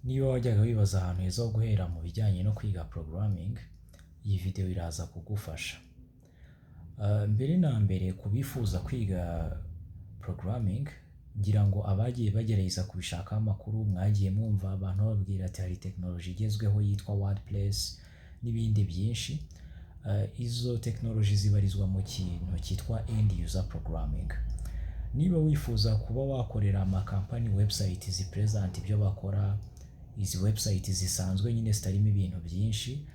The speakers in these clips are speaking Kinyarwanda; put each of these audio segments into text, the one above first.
Niba wajyaga wibaza ahantu heza ho guhera mu bijyanye no kwiga programming, iyi video iraza kugufasha. Mbere na mbere ku bifuza kwiga programming, ngira ngo abagiye bagerageza kubishakaho amakuru mwagiye mwumva abantu bababwira ati hari tekinoloji igezweho yitwa WordPress n'ibindi byinshi. Izo tekinoloji zibarizwa mu kintu cyitwa end user programming. Niba wifuza kuba wakorera amakampani website zipresent ibyo bakora, izi website zisanzwe nyine zitarimo ibintu byinshi,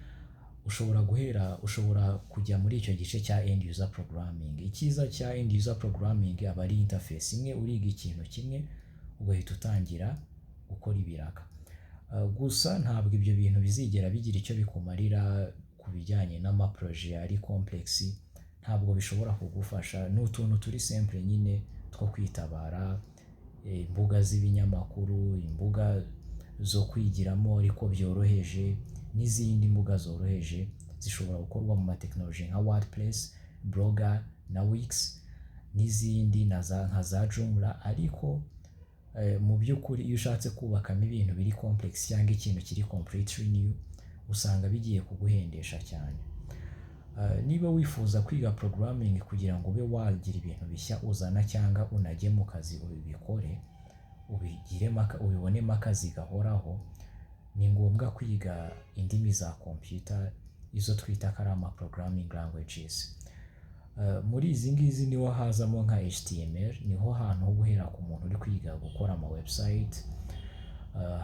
ushobora kujya muri icyo gice cya end user programming. Icyiza cya end user programming aba ari interface imwe, uriga ikintu kimwe ugahita utangira gukora ibiraka. Gusa ntabwo ibyo bintu bizigera bigira icyo bikumarira ku bijyanye n'amaproje ari complex, ntabwo bishobora kugufasha. Ni utuntu turi simple nyine two kwitabara, imbuga z'ibinyamakuru, imbuga zo kwigiramo ariko byoroheje, n'izindi mbuga zoroheje zishobora gukorwa mu matekinoloji nka WordPress, Blogger na Wix n'izindi nka za Joomla. Ariko mu by'ukuri iyo ushatse kubakamo ibintu biri complex cyangwa ikintu kiri completely new, usanga bigiye kuguhendesha cyane. Niba wifuza kwiga programming kugira ngo ube wagira ibintu bishya uzana cyangwa unajye mu kazi ubikore, ubibonemo akazi gahoraho, ni ngombwa kwiga indimi za computer, izo twita ko ari ama programming languages. Muri izi ngizi niho hazamo nka HTML, niho hantu ho guhera ku muntu uri kwiga gukora ama website.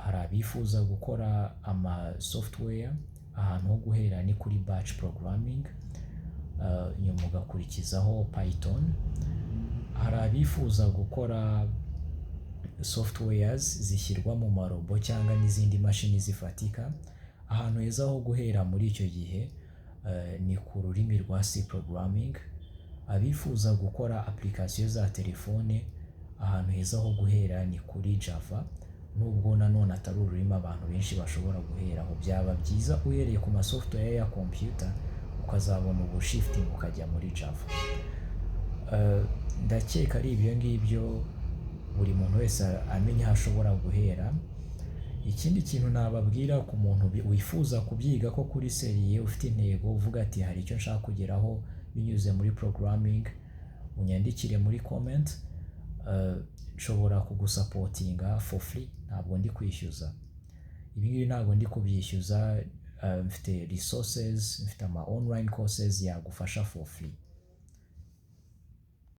Hari abifuza gukora ama software, ahantu ho guhera ni kuri batch programming, nyuma ugakurikizaho Python. Hari abifuza gukora softwares zishyirwa mu marobo cyangwa n'izindi mashini zifatika, ahantu heza ho guhera muri icyo gihe ni ku rurimi rwa C programming. Abifuza gukora application za telefone, ahantu heza ho guhera ni kuri Java, nubwo nanone atari ururimi abantu benshi bashobora guheraho. Byaba byiza uhereye ku ma software ya computer ukazabona ubushifting ukajya muri Java. Ndakeka ari ibyo ngibyo buri muntu wese amenya aho ashobora guhera. Ikindi kintu nababwira ku muntu wifuza kubyiga ko kuri seriye, ufite intego uvuga ati hari icyo nshaka kugeraho binyuze muri programming, unyandikire muri comment. Nshobora kugusapotinga for free, ntabwo ndi kwishyuza. Ibi ngibi ntabwo ndi kubyishyuza, mfite resources, mfite ama online courses yagufasha for free.